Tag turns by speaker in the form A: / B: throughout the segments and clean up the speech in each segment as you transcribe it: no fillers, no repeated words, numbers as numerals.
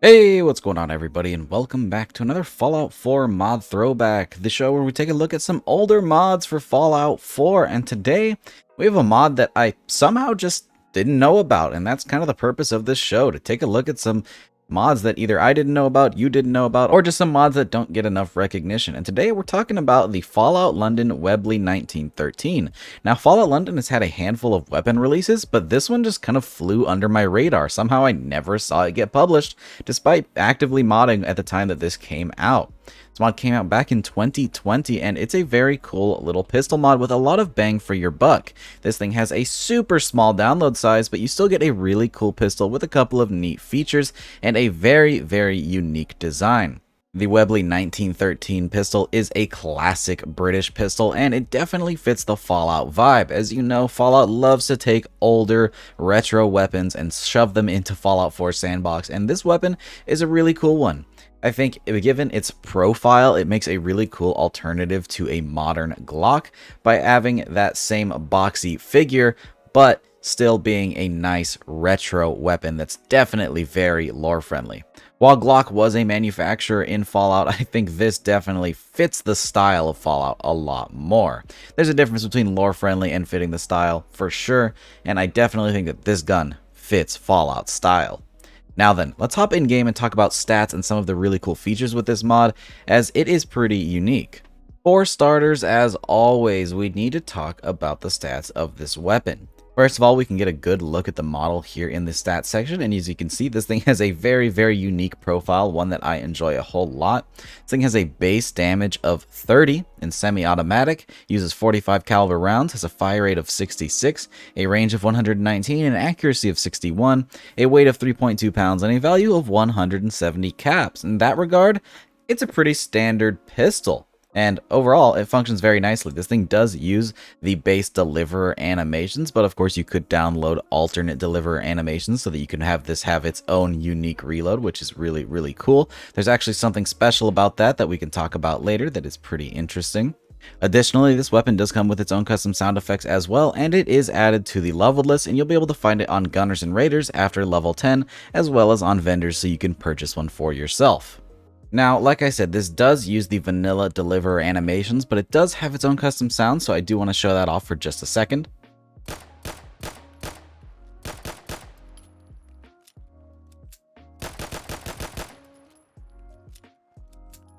A: Hey, what's going on everybody, and welcome back to another Fallout 4 mod throwback, the show where we take a look at some older mods for Fallout 4, and today we have a mod that I somehow just didn't know about, and that's kind of the purpose of this show, to take a look at some mods that either I didn't know about, you didn't know about, or just some mods that don't get enough recognition. And today we're talking about the Fallout London Webley 1913. Now, Fallout London has had a handful of weapon releases, but this one just kind of flew under my radar. Somehow I never saw it get published, despite actively modding at the time that this came out. This mod came out back in 2020, and it's a very cool little pistol mod with a lot of bang for your buck. This thing has a super small download size, but you still get a really cool pistol with a couple of neat features and a very, very unique design. The Webley 1913 pistol is a classic British pistol, and it definitely fits the Fallout vibe. As you know, Fallout loves to take older, retro weapons and shove them into Fallout 4 sandbox, and this weapon is a really cool one. I think given its profile, it makes a really cool alternative to a modern Glock by having that same boxy figure, but still being a nice retro weapon that's definitely very lore friendly. While Glock was a manufacturer in Fallout, I think this definitely fits the style of Fallout a lot more. There's a difference between lore friendly and fitting the style for sure, and I definitely think that this gun fits Fallout style. Now then, let's hop in game and talk about stats and some of the really cool features with this mod, as it is pretty unique. For starters, as always, we need to talk about the stats of this weapon. First of all, we can get a good look at the model here in the stats section, and as you can see, this thing has a very, very unique profile, one that I enjoy a whole lot. This thing has a base damage of 30 in semi-automatic, uses 45 caliber rounds, has a fire rate of 66, a range of 119, an accuracy of 61, a weight of 3.2 pounds, and a value of 170 caps. In that regard, it's a pretty standard pistol. And overall, it functions very nicely. This thing does use the base deliverer animations, but of course you could download alternate deliverer animations so that you can have this have its own unique reload, which is really, really cool. There's actually something special about that we can talk about later that is pretty interesting. Additionally, this weapon does come with its own custom sound effects as well, and it is added to the leveled list, and you'll be able to find it on Gunners and Raiders after level 10, as well as on vendors so you can purchase one for yourself. Now, like I said, this does use the vanilla deliverer animations, but it does have its own custom sound, so I do want to show that off for just a second.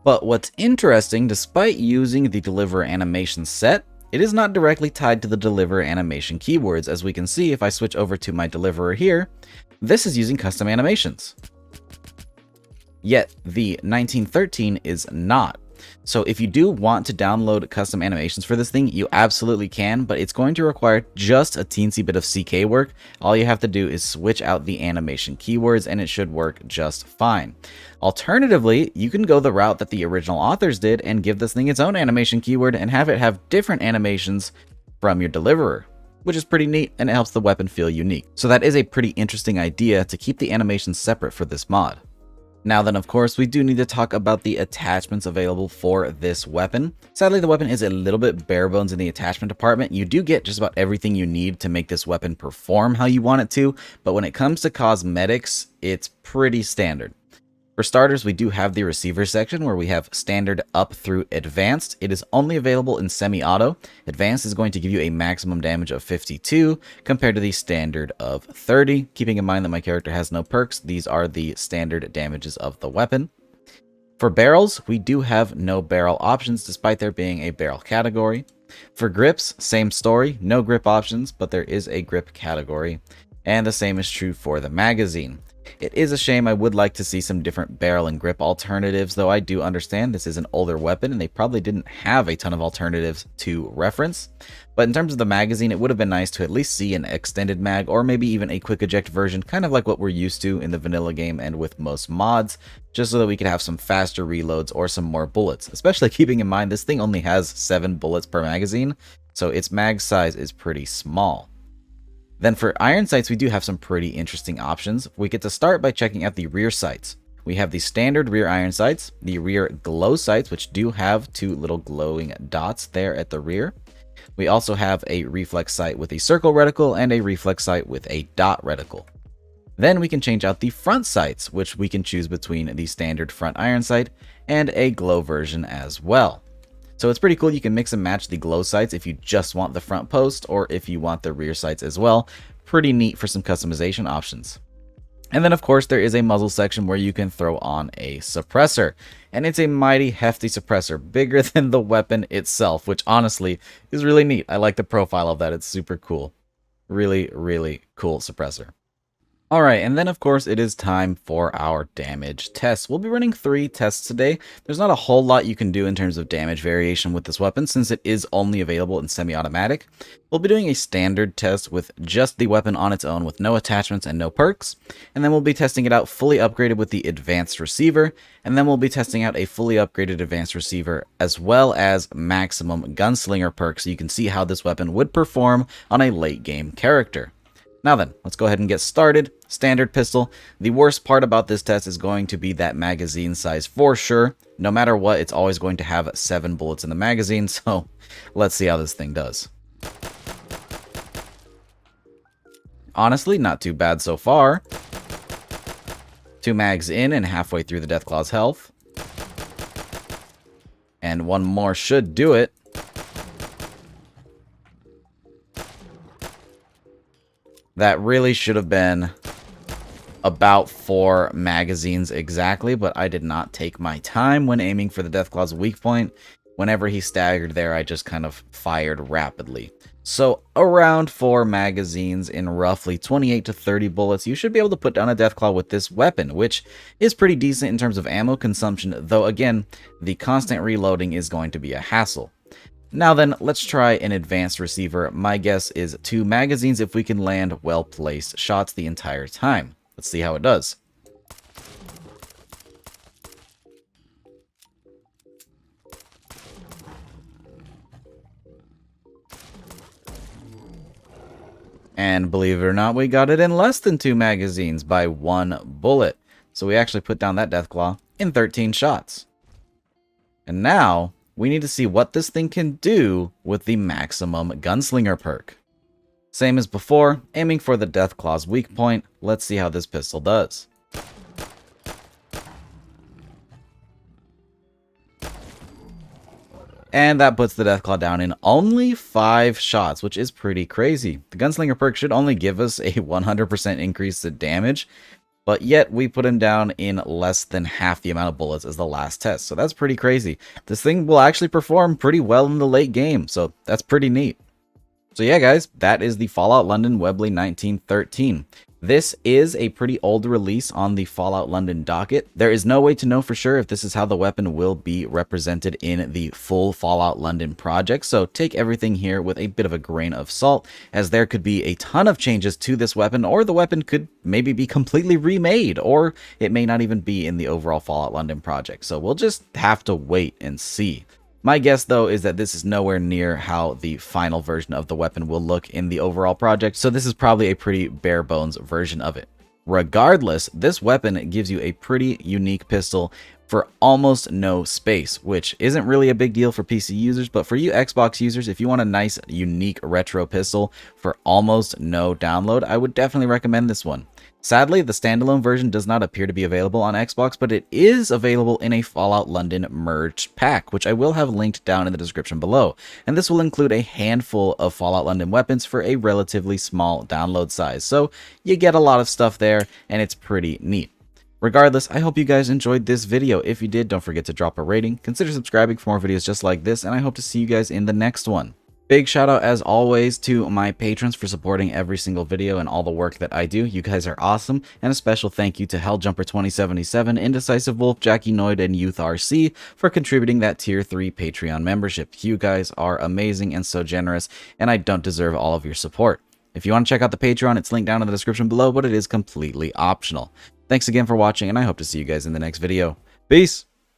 A: But what's interesting, despite using the deliverer animation set, it is not directly tied to the deliverer animation keywords. As we can see, if I switch over to my deliverer here, this is using custom animations. Yet the 1913 is not. So if you do want to download custom animations for this thing, you absolutely can, but it's going to require just a teensy bit of CK work. All you have to do is switch out the animation keywords and it should work just fine. Alternatively, you can go the route that the original authors did and give this thing its own animation keyword and have it have different animations from your deliverer, which is pretty neat, and it helps the weapon feel unique. So that is a pretty interesting idea to keep the animations separate for this mod. Now then, of course, we do need to talk about the attachments available for this weapon. Sadly, the weapon is a little bit bare bones in the attachment department. You do get just about everything you need to make this weapon perform how you want it to, but when it comes to cosmetics, it's pretty standard. For starters, we do have the receiver section where we have standard up through advanced. It is only available in semi-auto. Advanced is going to give you a maximum damage of 52 compared to the standard of 30. Keeping in mind that my character has no perks, these are the standard damages of the weapon. For barrels, we do have no barrel options despite there being a barrel category. For grips, same story, no grip options, but there is a grip category. And the same is true for the magazine. It is a shame. I would like to see some different barrel and grip alternatives, though I do understand this is an older weapon and they probably didn't have a ton of alternatives to reference. But in terms of the magazine, it would have been nice to at least see an extended mag or maybe even a quick eject version, kind of like what we're used to in the vanilla game and with most mods, just so that we could have some faster reloads or some more bullets, especially keeping in mind this thing only has 7 bullets per magazine, so its mag size is pretty small. Then for iron sights, we do have some pretty interesting options. We get to start by checking out the rear sights. We have the standard rear iron sights, the rear glow sights, which do have 2 little glowing dots there at the rear. We also have a reflex sight with a circle reticle and a reflex sight with a dot reticle. Then we can change out the front sights, which we can choose between the standard front iron sight and a glow version as well. So it's pretty cool. You can mix and match the glow sights if you just want the front post or if you want the rear sights as well. Pretty neat for some customization options. And then of course there is a muzzle section where you can throw on a suppressor. And it's a mighty hefty suppressor, bigger than the weapon itself, which honestly is really neat. I like the profile of that. It's super cool. Really, really cool suppressor. Alright, and then of course it is time for our damage tests. We'll be running 3 tests today. There's not a whole lot you can do in terms of damage variation with this weapon since it is only available in semi-automatic. We'll be doing a standard test with just the weapon on its own with no attachments and no perks. And then we'll be testing it out fully upgraded with the advanced receiver. And then we'll be testing out a fully upgraded advanced receiver as well as maximum gunslinger perks so you can see how this weapon would perform on a late game character. Now then, let's go ahead and get started. Standard pistol. The worst part about this test is going to be that magazine size for sure. No matter what, it's always going to have 7 bullets in the magazine, so let's see how this thing does. Honestly, not too bad so far. 2 mags in and halfway through the Deathclaw's health. And 1 more should do it. That really should have been about 4 magazines exactly, but I did not take my time when aiming for the Deathclaw's weak point. Whenever he staggered there, I just kind of fired rapidly. So around 4 magazines in roughly 28 to 30 bullets, you should be able to put down a Deathclaw with this weapon, which is pretty decent in terms of ammo consumption, though again, the constant reloading is going to be a hassle. Now then, let's try an advanced receiver. My guess is 2 magazines if we can land well-placed shots the entire time. Let's see how it does. And believe it or not, we got it in less than 2 magazines by 1 bullet. So we actually put down that Deathclaw in 13 shots. And now we need to see what this thing can do with the maximum gunslinger perk. Same as before, aiming for the Deathclaw's weak point. Let's see how this pistol does. And that puts the Deathclaw down in only 5 shots, which is pretty crazy. The gunslinger perk should only give us a 100% increase to damage, but yet we put him down in less than half the amount of bullets as the last test. So that's pretty crazy. This thing will actually perform pretty well in the late game. So that's pretty neat. So yeah, guys, that is the Fallout London Webley 1913. This is a pretty old release on the Fallout London docket. There is no way to know for sure if this is how the weapon will be represented in the full Fallout London project, so take everything here with a bit of a grain of salt, as there could be a ton of changes to this weapon, or the weapon could maybe be completely remade, or it may not even be in the overall Fallout London project, so we'll just have to wait and see. My guess, though, is that this is nowhere near how the final version of the weapon will look in the overall project, so this is probably a pretty bare bones version of it. Regardless, this weapon gives you a pretty unique pistol for almost no space, which isn't really a big deal for PC users, but for you Xbox users, if you want a nice, unique retro pistol for almost no download, I would definitely recommend this one. Sadly, the standalone version does not appear to be available on Xbox, but it is available in a Fallout London merged pack, which I will have linked down in the description below. And this will include a handful of Fallout London weapons for a relatively small download size. So you get a lot of stuff there, and it's pretty neat. Regardless, I hope you guys enjoyed this video. If you did, don't forget to drop a rating, consider subscribing for more videos just like this, and I hope to see you guys in the next one. Big shout out as always to my patrons for supporting every single video and all the work that I do. You guys are awesome. And a special thank you to Helljumper2077, Indecisive Wolf, Jackie Noid, and Youth RC for contributing that tier 3 Patreon membership. You guys are amazing and so generous, and I don't deserve all of your support. If you want to check out the Patreon, it's linked down in the description below, but it is completely optional. Thanks again for watching, and I hope to see you guys in the next video. Peace!